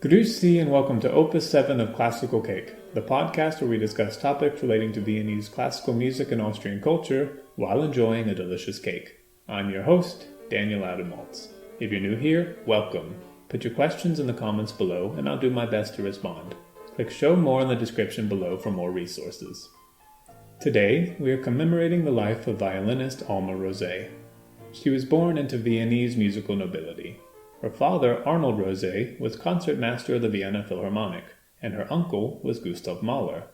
Grüezi and welcome to Opus 7 of Classical Cake, the podcast where we discuss topics relating to Viennese classical music and Austrian culture while enjoying a delicious cake. I'm your host, Daniel Ademaltz. If you're new here, welcome. Put your questions in the comments below and I'll do my best to respond. Click show more in the description below for more resources. Today, we are commemorating the life of violinist Alma Rosé. She was born into Viennese musical nobility. Her father, Arnold Rosé, was concertmaster of the Vienna Philharmonic, and her uncle was Gustav Mahler.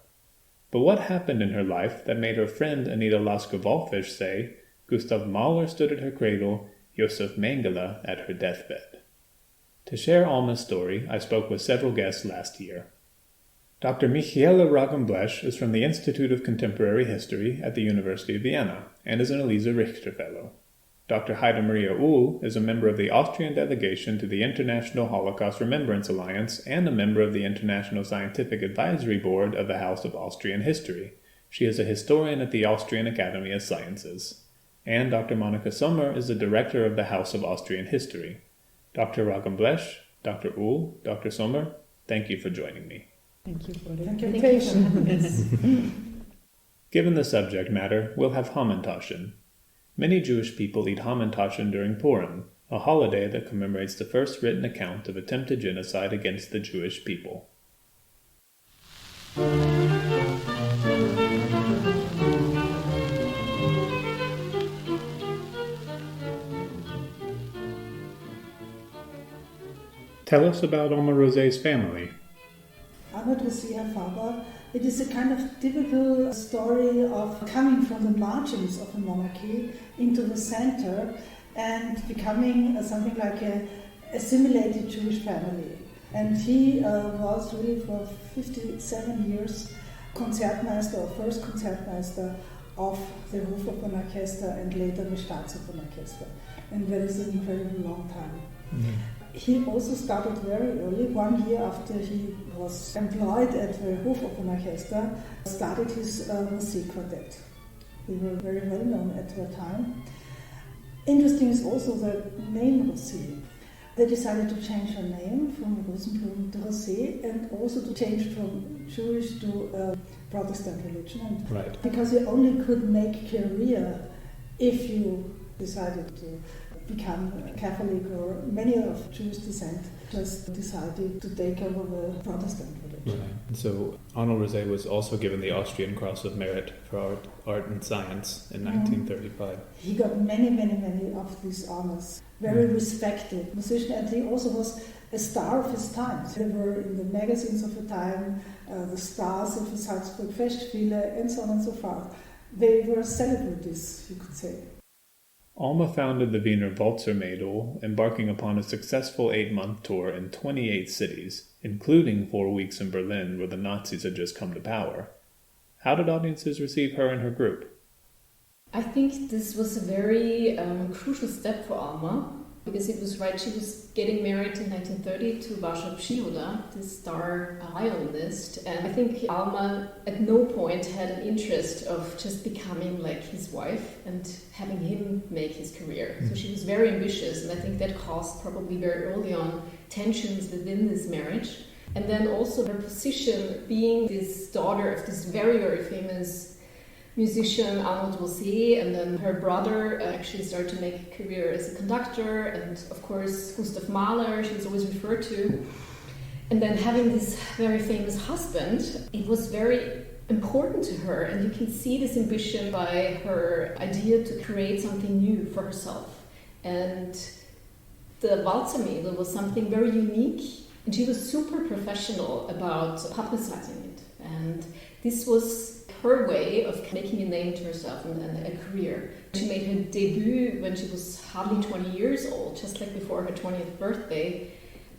But what happened in her life that made her friend Anita Lasker-Wallfisch say, Gustav Mahler stood at her cradle, Josef Mengele at her deathbed? To share Alma's story, I spoke with several guests last year. Dr. Michaela Ragenblesch is from the Institute of Contemporary History at the University of Vienna and is an Elisa Richter Fellow. Dr. Heide Maria Uhl is a member of the Austrian delegation to the International Holocaust Remembrance Alliance and a member of the International Scientific Advisory Board of the House of Austrian History. She is a historian at the Austrian Academy of Sciences. And Dr. Monika Sommer is the director of the House of Austrian History. Dr. Ragenblesch, Dr. Uhl, Dr. Sommer, thank you for joining me. Thank you for the invitation. Given the subject matter, we'll have Hamantaschen. Many Jewish people eat Hamantaschen during Purim, a holiday that commemorates the first written account of attempted genocide against the Jewish people. Tell us about Alma Rosé's family. Alma Rosé, her father, it is a kind of typical story of coming from the margins of the monarchy into the center and becoming something like a assimilated Jewish family. And he was really for 57 years Concertmeister or first Concertmeister of the Hofopernorchester and later the Staatsopernorchester. And that is an incredibly long time. Mm-hmm. He also started very early, 1 year after he was employed at the Hofopernorchester, started his Rosé quartet. They were very well known at the time. Interesting is also the name Rosé. They decided to change her name from Rosenblum to Rosé and also to change from Jewish to Protestant religion. Right. Because you only could make career if you decided to become Catholic, or many of Jewish descent just decided to take over the Protestant religion. Right. So Arnold Rosé was also given the Austrian Cross of Merit for art and science in 1935. He got many of these honors. Very respected musician, and he also was a star of his time. They were in the magazines of the time, the stars of the Salzburg Festspiele, and so on and so forth. They were celebrities, you could say. Alma founded the Wiener Walzermädel, embarking upon a successful 8-month tour in 28 cities, including 4 weeks in Berlin where the Nazis had just come to power. How did audiences receive her and her group? I think this was a very crucial step for Alma, because it was right, she was getting married in 1930 to Waszak Przychoda, this star violinist, and I think Alma at no point had an interest of just becoming like his wife and having him make his career. So she was very ambitious, and I think that caused probably very early on tensions within this marriage. And then also her position being this daughter of this very famous musician Arnold Rosé, and then her brother actually started to make a career as a conductor, and of course Gustav Mahler, she's always referred to. And then having this very famous husband, it was very important to her, and you can see this ambition by her idea to create something new for herself. And the Walzermädel was something very unique, and she was super professional about publicizing it. And this was her way of making a name to herself and a career. She made her debut when she was hardly 20 years old, just like before her 20th birthday.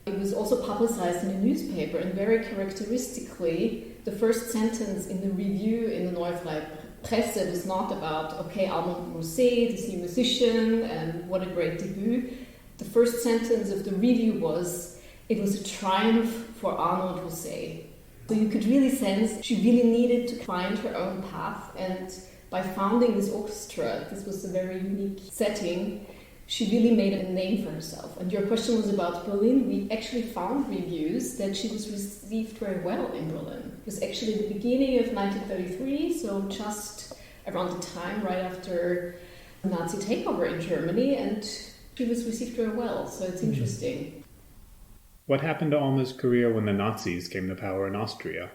It was also publicized in a newspaper, and very characteristically, the first sentence in the review in the Neue Freie Presse was not about, okay, Alma Rosé, this new musician, and what a great debut. The first sentence of the review was, it was a triumph for Arnold Rosé. So you could really sense she really needed to find her own path, and by founding this orchestra, this was a very unique setting, she really made a name for herself. And your question was about Berlin. We actually found reviews that she was received very well in Berlin. It was actually the beginning of 1933, so just around the time right after the Nazi takeover in Germany, and she was received very well, so it's interesting. What happened to Alma's career when the Nazis came to power in Austria?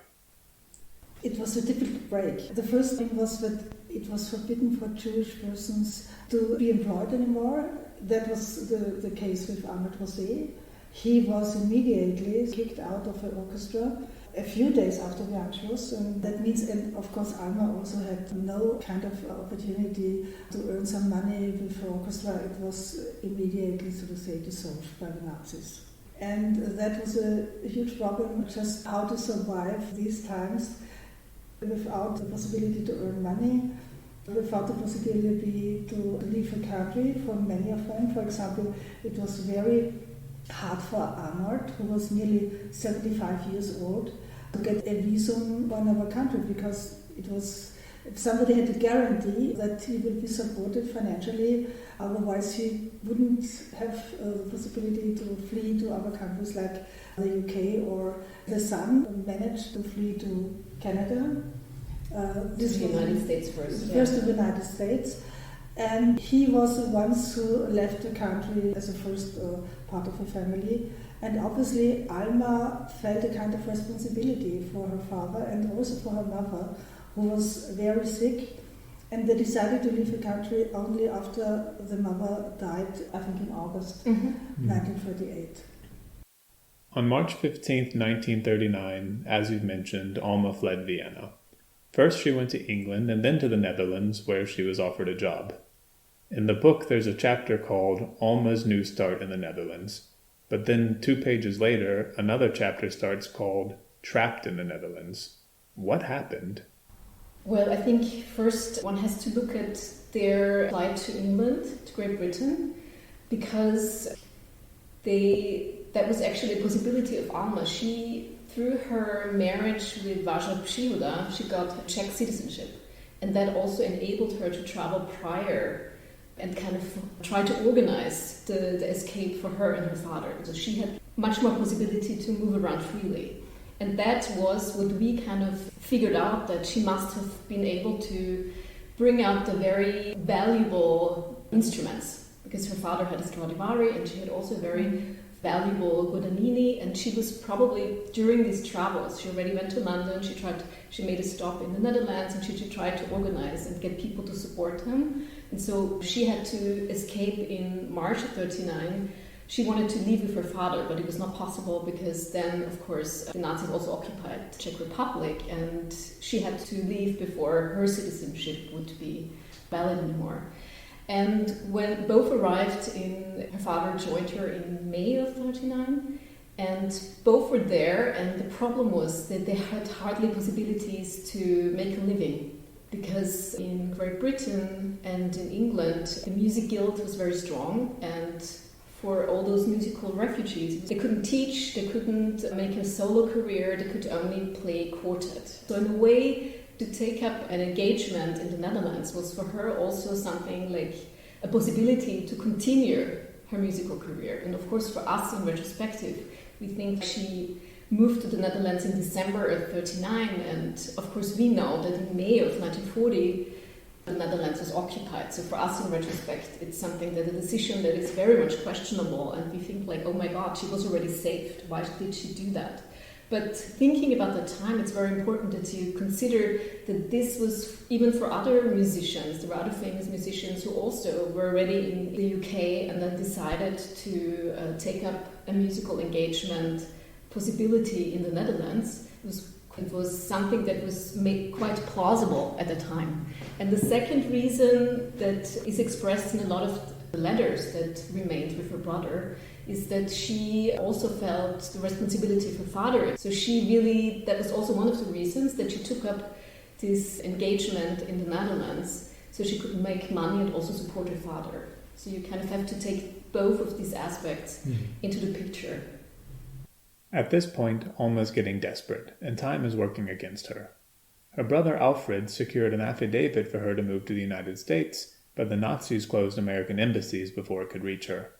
It was a difficult break. The first thing was that it was forbidden for Jewish persons to be employed anymore. That was the case with Ahmed Rosé. He was immediately kicked out of the orchestra a few days after the Anschluss, and that means, and of course Alma also had no kind of opportunity to earn some money with the orchestra. It was immediately, so to say, dissolved by the Nazis. And that was a huge problem, just how to survive these times without the possibility to earn money, without the possibility to leave the country for many of them. For example, it was very hard for Arnold, who was nearly 75 years old, to get a visum for another country, because it was, somebody had to guarantee that he would be supported financially, otherwise he wouldn't have the possibility to flee to other countries like the UK, or the son managed to flee to Canada. This the United States first. First to the United States. And he was the ones who left the country as a first part of the family. And obviously Alma felt a kind of responsibility for her father and also for her mother, who was very sick. And they decided to leave the country only after the mother died, I think in August 1938. On March 15th, 1939, as you've mentioned, Alma fled Vienna. First she went to England and then to the Netherlands, where she was offered a job. In the book there's a chapter called Alma's New Start in the Netherlands, but then 2 pages later another chapter starts called Trapped in the Netherlands. What happened? Well, I think first one has to look at their flight to England, to Great Britain, because that was actually a possibility of Alma. She, through her marriage with Václav Pšihoda, she got Czech citizenship, and that also enabled her to travel prior and kind of try to organize the escape for her and her father. So she had much more possibility to move around freely. And that was what we kind of figured out, that she must have been able to bring out the very valuable instruments, because her father had a Stradivari and she had also very valuable Guadagnini, and she was probably, during these travels, she already went to London, she made a stop in the Netherlands, and she tried to organize and get people to support him. And so she had to escape in March of 1939. She wanted to leave with her father, but it was not possible, because then, of course, the Nazis also occupied the Czech Republic, and she had to leave before her citizenship would be valid anymore. And when both arrived her father joined her in May of 1939, and both were there, and the problem was that they had hardly possibilities to make a living, because in Great Britain and in England, the music guild was very strong, and for all those musical refugees, they couldn't teach, they couldn't make a solo career, they could only play quartet. So in a way, to take up an engagement in the Netherlands was for her also something like a possibility to continue her musical career. And of course, for us in retrospective, we think she moved to the Netherlands in December of 1939, and of course we know that in May of 1940 the Netherlands was occupied. So for us in retrospect, it's something that a decision that is very much questionable, and we think like, oh my god, she was already saved, why did she do that? But thinking about the time, it's very important that you consider that this was, even for other musicians, there were other famous musicians who also were already in the UK and then decided to take up a musical engagement possibility in the Netherlands. It was something that was made quite plausible at the time. And the second reason that is expressed in a lot of the letters that remained with her brother is that she also felt the responsibility of her father. So she really, that was also one of the reasons that she took up this engagement in the Netherlands, so she could make money and also support her father. So you kind of have to take both of these aspects into the picture. At this point, Alma's getting desperate, and time is working against her. Her brother Alfred secured an affidavit for her to move to the United States, but the Nazis closed American embassies before it could reach her.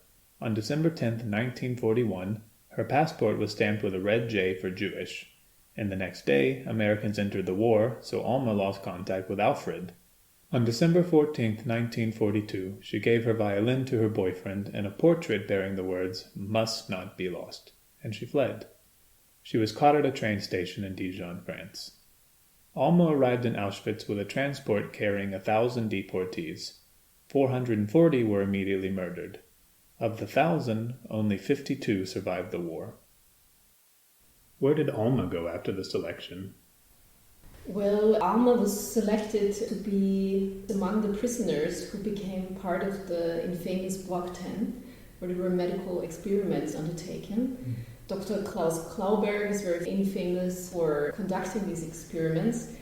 On December 10, 1941, her passport was stamped with a red J for Jewish, and the next day, Americans entered the war, so Alma lost contact with Alfred. On December 14, 1942, she gave her violin to her boyfriend and a portrait bearing the words, "Must not be lost," and she fled. She was caught at a train station in Dijon, France. Alma arrived in Auschwitz with a transport carrying 1,000 deportees. 440 were immediately murdered. Of the 1,000, only 52 survived the war. Where did Alma go after the selection? Well, Alma was selected to be among the prisoners who became part of the infamous Block 10, where there were medical experiments undertaken. Dr. Klaus Klauberg is very famous for conducting these experiments.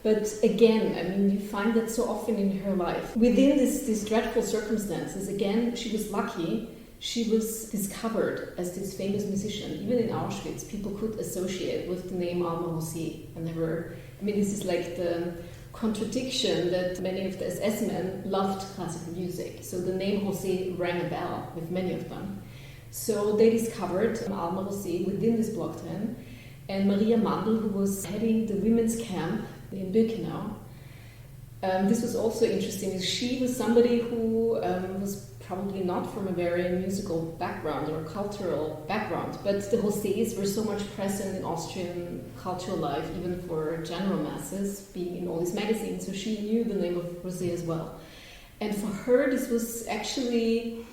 But again, I mean, you find that so often in her life. Within these dreadful circumstances, again, she was lucky. She was discovered as this famous musician. Even in Auschwitz, people could associate with the name Alma Rosé. And they were, I mean, this is like the contradiction that many of the SS men loved classical music. So the name Rosé rang a bell with many of them. So they discovered Alma Rosé within this Block 10. And Maria Mandl, who was heading the women's camp in Birkenau. This was also interesting. She was somebody who was probably not from a very musical background or cultural background, but the Rosés were so much present in Austrian cultural life, even for general masses, being in all these magazines, so she knew the name of Rosé as well. And for her, this was actually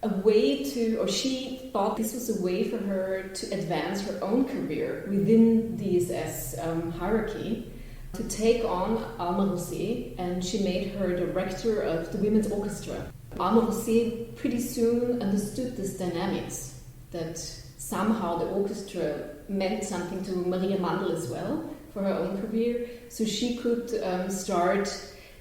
a way to, or she thought this was a way for her to advance her own career within the SS hierarchy, to take on Alma Rosé, and she made her director of the women's orchestra. Alma Rosé pretty soon understood this dynamics, that somehow the orchestra meant something to Maria Mandl as well for her own career, so she could start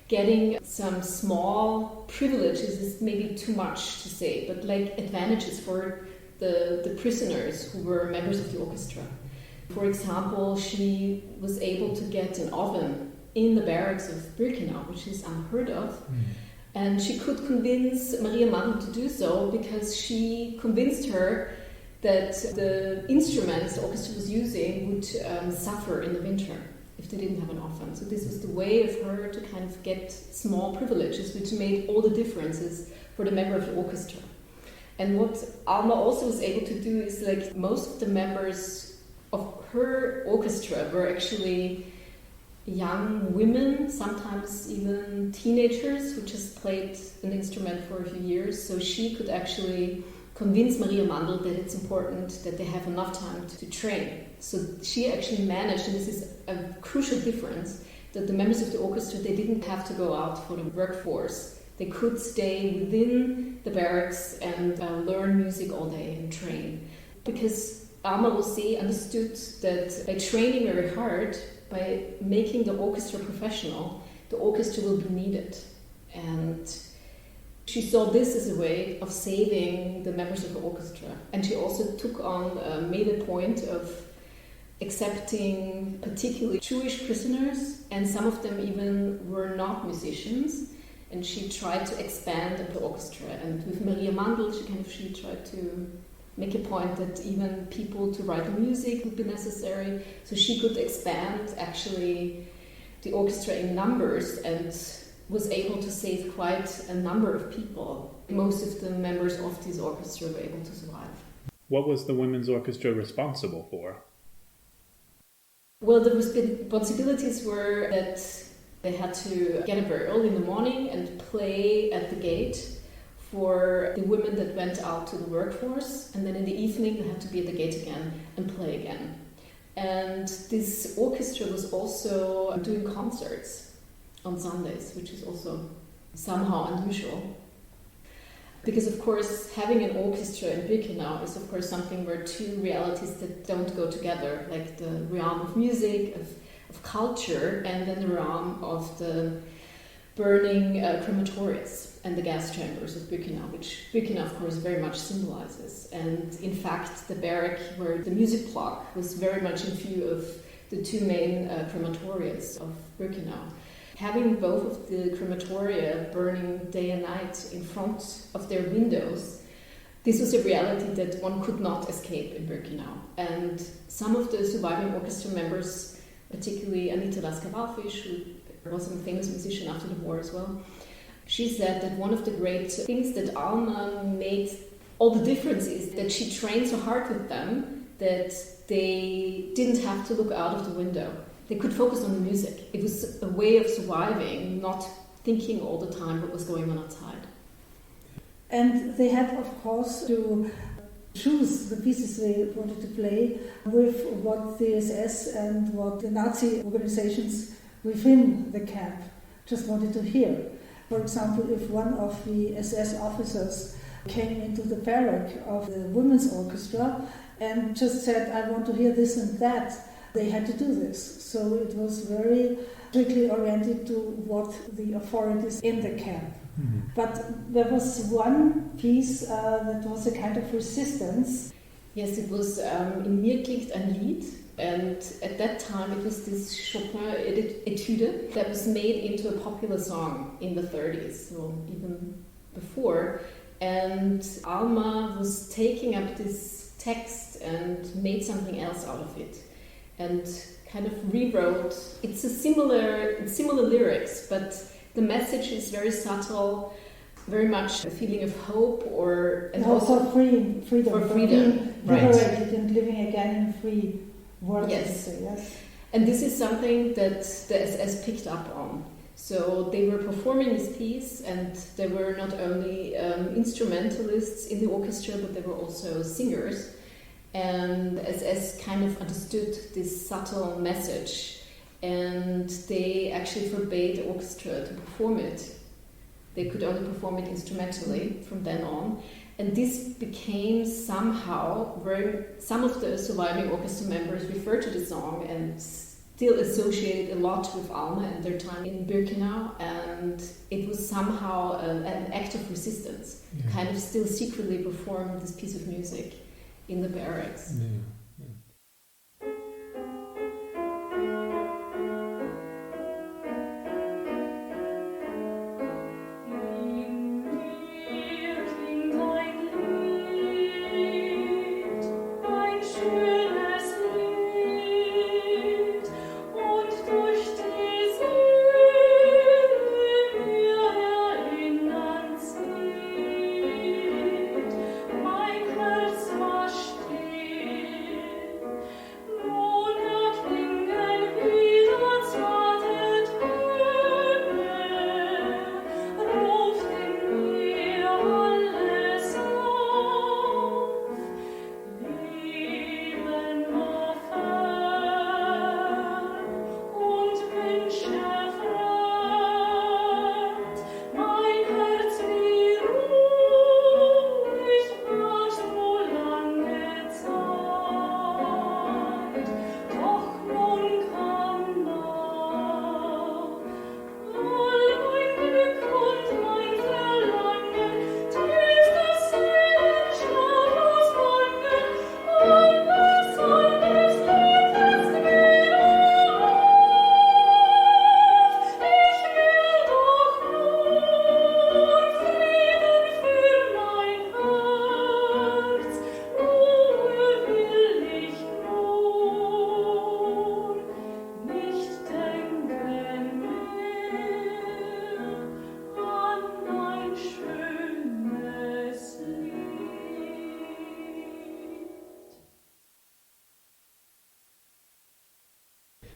getting some small privileges, is maybe too much to say, but like advantages for the prisoners who were members of the orchestra. For example, she was able to get an oven in the barracks of Birkenau, which is unheard of. And she could convince Maria Mandl to do so because she convinced her that the instruments the orchestra was using would suffer in the winter if they didn't have an oven. So this was the way of her to kind of get small privileges, which made all the differences for the member of the orchestra. And what Alma also was able to do is, like, most of the members of her orchestra were actually young women, sometimes even teenagers, who just played an instrument for a few years. So she could actually convince Maria Mandl that it's important that they have enough time to train. So she actually managed, and this is a crucial difference, that the members of the orchestra, they didn't have to go out for the workforce. They could stay within the barracks and learn music all day and train. Because Alma Rosé understood that by training very hard, by making the orchestra professional, the orchestra will be needed. And she saw this as a way of saving the members of the orchestra. And she also took on, made a point of accepting particularly Jewish prisoners, and some of them even were not musicians. And she tried to expand the orchestra. And with Maria Mandl, she tried to make a point that even people to write the music would be necessary. So she could expand actually the orchestra in numbers and was able to save quite a number of people. Most of the members of this orchestra were able to survive. What was the women's orchestra responsible for? Well, the responsibilities were that they had to get up very early in the morning and play at the gate for the women that went out to the workforce, and then in the evening they had to be at the gate again and play again. And this orchestra was also doing concerts on Sundays, which is also somehow unusual. Because of course having an orchestra in Birkenau is of course something where two realities that don't go together, like the realm of music, of culture, and then the realm of the burning crematories and the gas chambers of Birkenau, which Birkenau of course very much symbolizes. And in fact the barrack where the music block was very much in view of the two main crematories of Birkenau. having both of the crematoria burning day and night in front of their windows, this was a reality that one could not escape in Birkenau. And some of the surviving orchestra members, particularly Anita Lasker-Wallfisch, who was a famous musician after the war as well, she said that one of the great things that Alma made all the difference is that she trained so hard with them that they didn't have to look out of the window. They could focus on the music. It was a way of surviving, not thinking all the time what was going on outside. And they had, of course, to choose the pieces they wanted to play with what the SS and what the Nazi organizations within the camp just wanted to hear. For example, if one of the SS officers came into the barrack of the women's orchestra and just said, I want to hear this and that, they had to do this. So it was very strictly oriented to what the authorities in the camp. Mm-hmm. But there was one piece that was a kind of resistance. Yes, it was in Mir klingt ein Lied, and at that time it was this Chopin Etude that was made into a popular song in the 30s, so even before. And Alma was taking up this text and made something else out of it, and kind of rewrote. It's similar lyrics, but the message is very subtle, very much a feeling of hope, and also freedom, for freedom, being liberated and living again in a free world. Yes. Yes. And this is something that the SS picked up on. So they were performing this piece, and there were not only instrumentalists in the orchestra, but there were also singers. And SS kind of understood this subtle message, and they actually forbade the orchestra to perform it. They could only perform it instrumentally from then on. And this became somehow where some of the surviving orchestra members refer to the song and still associated a lot with Alma and their time in Birkenau. And it was somehow an act of resistance, to kind of still secretly perform this piece of music in the barracks. Yeah.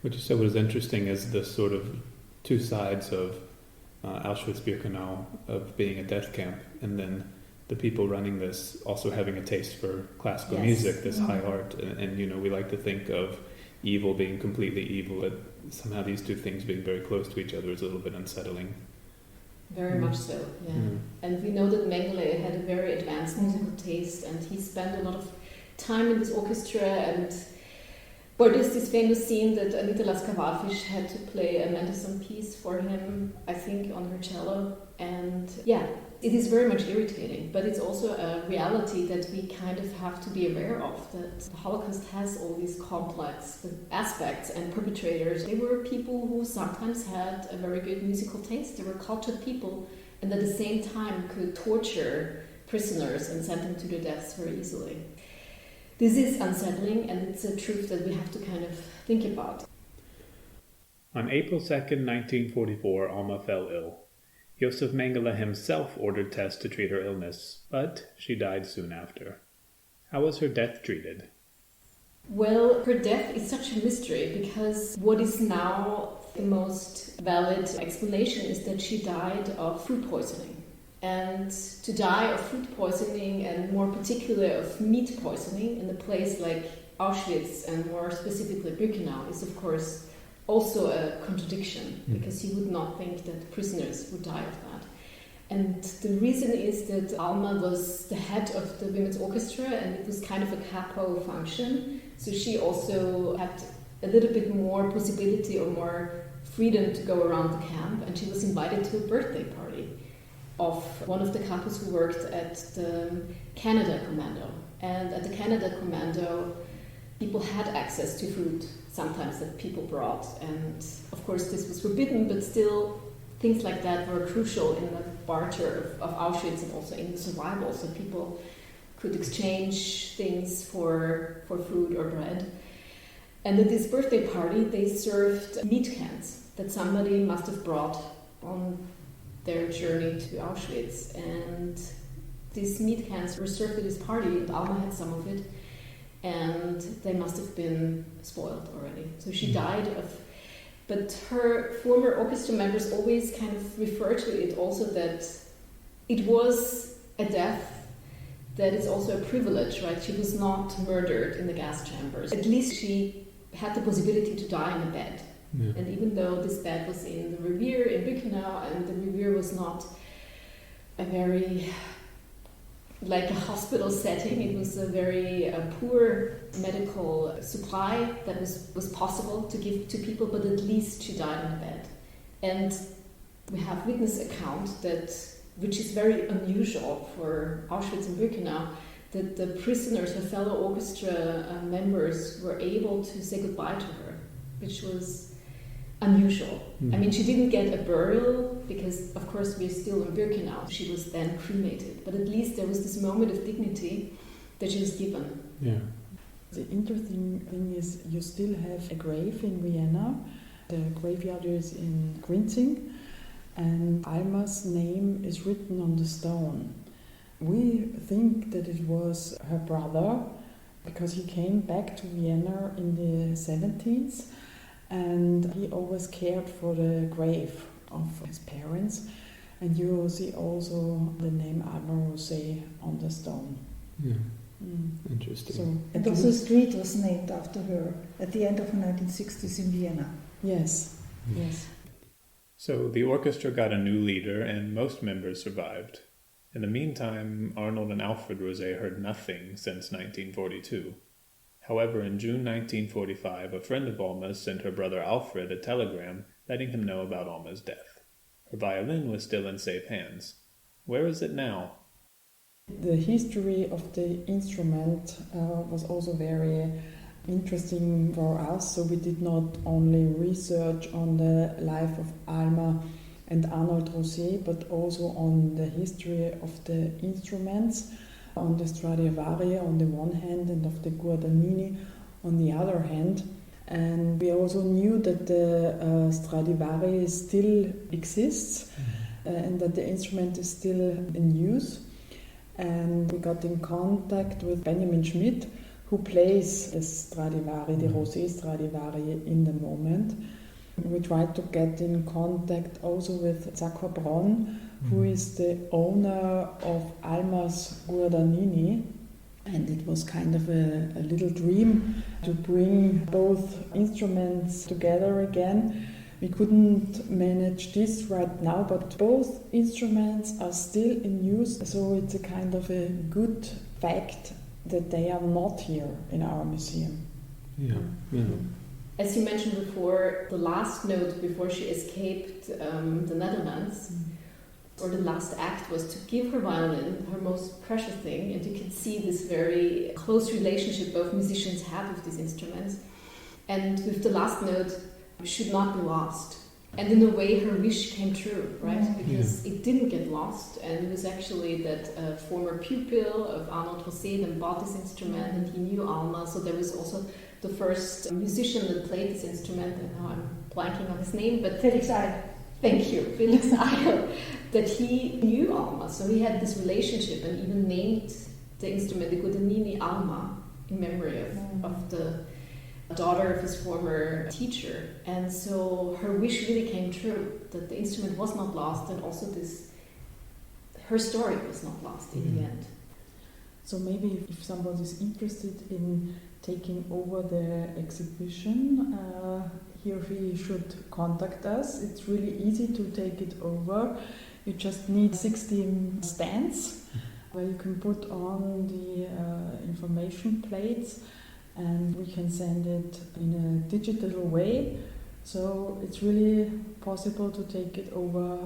What you said was interesting is the sort of two sides of Auschwitz-Birkenau, of being a death camp, and then the people running this also having a taste for classical music, this high art. And, you know, we like to think of evil being completely evil, but somehow these two things being very close to each other is a little bit unsettling. Very much so, yeah. And we know that Mengele had a very advanced musical taste, and he spent a lot of time in this orchestra. And there's this famous scene that Anita Lasker-Wallfisch had to play a Mendelssohn piece for him, I think, on her cello. And yeah, It is very much irritating, but it's also a reality that we kind of have to be aware of, that the Holocaust has all these complex aspects, and perpetrators, they were people who sometimes had a very good musical taste. They were cultured people, and at the same time could torture prisoners and send them to their deaths very easily. This is unsettling, and it's a truth that we have to kind of think about. On April 2nd, 1944, Alma fell ill. Josef Mengele himself ordered tests to treat her illness, but she died soon after. How was her death treated? Well, her death is such a mystery because what is now the most valid explanation is that she died of food poisoning. And to die of food poisoning, and more particularly of meat poisoning in a place like Auschwitz and more specifically Birkenau, is of course also a contradiction, because you would not think that prisoners would die of that. And the reason is that Alma was the head of the women's orchestra, and it was kind of a capo function, so she also had a little bit more possibility or more freedom to go around the camp, and she was invited to a birthday party of one of the capos who worked at the Canada Commando. And at the Canada Commando, people had access to food sometimes that people brought, and of course this was forbidden, but still things like that were crucial in the barter of Auschwitz and also in the survival, so people could exchange things for food or bread. And at this birthday party they served meat cans that somebody must have brought on their journey to Auschwitz, and these meat cans were served at this party, and Alma had some of it, and they must have been spoiled already. So she died of... But her former orchestra members always kind of refer to it also that it was a death that is also a privilege, right? She was not murdered in the gas chambers. At least she had the possibility to die in a bed. Yeah. And even though this bed was in the Revier in Birkenau, and the Revier was not a very... like a hospital setting, it was a very poor medical supply that was possible to give to people, but at least she died in a bed. And we have witness account that, which is very unusual for Auschwitz and Birkenau, that the prisoners, her fellow orchestra members, were able to say goodbye to her, which was unusual. I mean, she didn't get a burial because, of course, we're still in Birkenau. She was then cremated, but at least there was this moment of dignity that she was given. Yeah. The interesting thing is you still have a grave in Vienna. The graveyard is in Grinzing, and Alma's name is written on the stone. We think that it was her brother, because he came back to Vienna in the 70s, and he always cared for the grave of his parents. And you see also the name Alma Rosé on the stone. Yeah. Interesting. So, and also a street was named after her at the end of the 1960s in Vienna. Yes, yes. So the orchestra got a new leader and most members survived. In the meantime, Arnold and Alfred Rosé heard nothing since 1942. However, in June 1945, a friend of Alma's sent her brother Alfred a telegram letting him know about Alma's death. Her violin was still in safe hands. Where is it now? The history of the instrument was also very interesting for us, so we did not only research on the life of Alma and Arnold Rosé, but also on the history of the instruments, on the Stradivari on the one hand and of the Guadagnini on the other hand. And we also knew that the Stradivari still exists and that the instrument is still in use. And we got in contact with Benjamin Schmidt, who plays the Stradivari, the Rosé Stradivari in the moment. We tried to get in contact also with Zacco Bronn, who is the owner of Alma's Guadagnini, and it was kind of a little dream to bring both instruments together again. We couldn't manage this right now, but both instruments are still in use, so it's a kind of a good fact that they are not here in our museum. Yeah. As you mentioned before, the last note before she escaped the Netherlands or the last act was to give her violin, her most precious thing, and you can see this very close relationship both musicians had with these instruments. And with the last note, should not be lost. And in a way, her wish came true, right? Because it didn't get lost, and it was actually that a former pupil of Arnold José then bought this instrument, and he knew Alma, so there was also the first musician that played this instrument, and now I'm blanking on his name, but Felix Eil. Thank you, Felix Eil, that he knew Alma, so he had this relationship and even named the instrument the Guadagnini Alma in memory of the daughter of his former teacher. And so her wish really came true, that the instrument was not lost, and also her story was not lost in the end. So maybe if somebody is interested in taking over the exhibition, he or she should contact us. It's really easy to take it over. You just need 16 stands where you can put on the information plates, and we can send it in a digital way. So it's really possible to take it over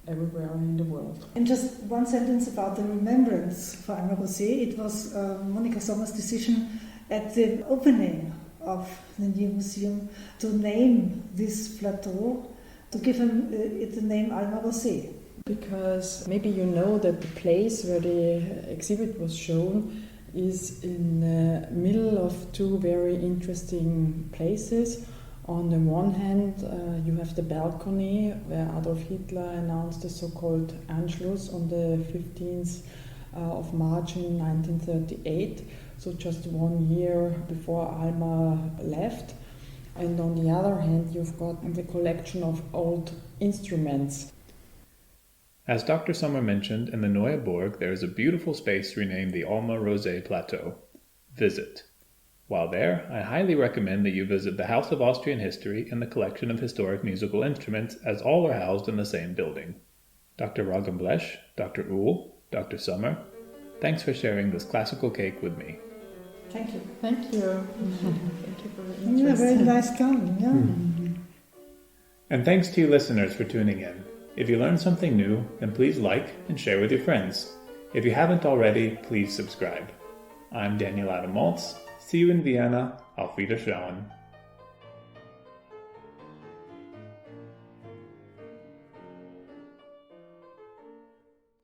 everywhere in the world. And just one sentence about the remembrance for Alma Rosé. It was Monika Sommer's decision at the opening of the new museum to name this plateau, to give it the name Alma Rosé. Because maybe you know that the place where the exhibit was shown is in the middle of two very interesting places. On the one hand, you have the balcony where Adolf Hitler announced the so-called Anschluss on the 15th of March in 1938, so just 1 year before Alma left. And on the other hand, you've got the collection of old instruments. As Dr. Sommer mentioned, in the Neue Burg there is a beautiful space renamed the Alma Rosé Plateau. Visit. While there, I highly recommend that you visit the House of Austrian History and the collection of historic musical instruments, as all are housed in the same building. Dr. Roggenblech, Dr. Uhl, Dr. Sommer, thanks for sharing this classical cake with me. Thank you. Thank you. Thank you for the interest. Yeah, very nice coming. Yeah. And thanks to you listeners for tuning in. If you learned something new, then please like and share with your friends. If you haven't already, please subscribe. I'm Daniel Adam Maltz. See you in Vienna. Auf Wiedersehen.